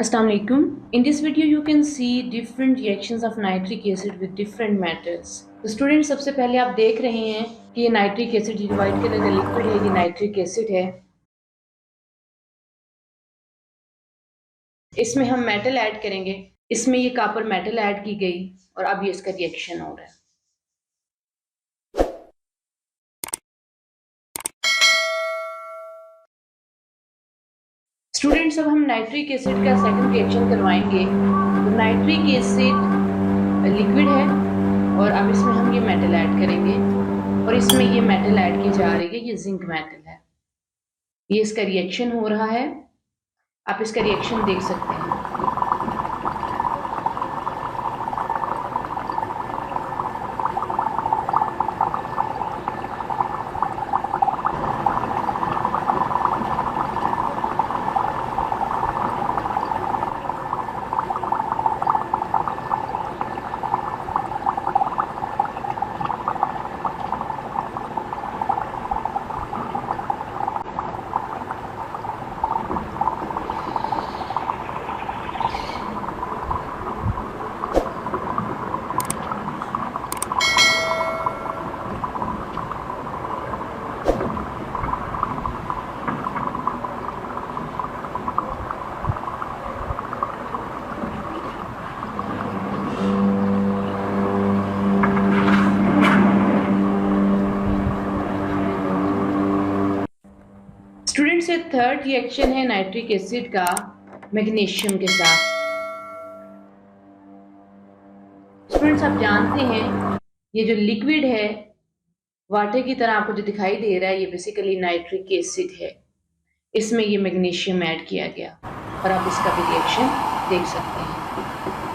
Assalamu alaikum. In this video, you can see different reactions of nitric acid with different metals. तो student सबसे पहले आप देख रहे हैं कि ये नाइट्रिक एसिड, ये व्हाइट कलर का लिक्विड है, ये नाइट्रिक एसिड है। इसमें हम मेटल ऐड करेंगे। इसमें ये कॉपर मेटल ऐड की गई और अब ये इसका रिएक्शन हो रहा है। स्टूडेंट्स अब हम नाइट्रिक एसिड का सेकंड रिएक्शन करवाएंगे। तो नाइट्रिक एसिड लिक्विड है और अब इसमें हम ये मेटल ऐड करेंगे और इसमें ये मेटल ऐड की जा रही है, ये जिंक मेटल है। ये इसका रिएक्शन हो रहा है, आप इसका रिएक्शन देख सकते हैं। स्टूडेंट्स ये थर्ड रिएक्शन है नाइट्रिक एसिड का मैग्नीशियम के साथ। स्टूडेंट्स आप जानते हैं ये जो लिक्विड है वाटर की तरह आपको जो दिखाई दे रहा है, ये बेसिकली नाइट्रिक एसिड है। इसमें ये मैग्नीशियम ऐड किया गया और आप इसका भी रिएक्शन देख सकते हैं।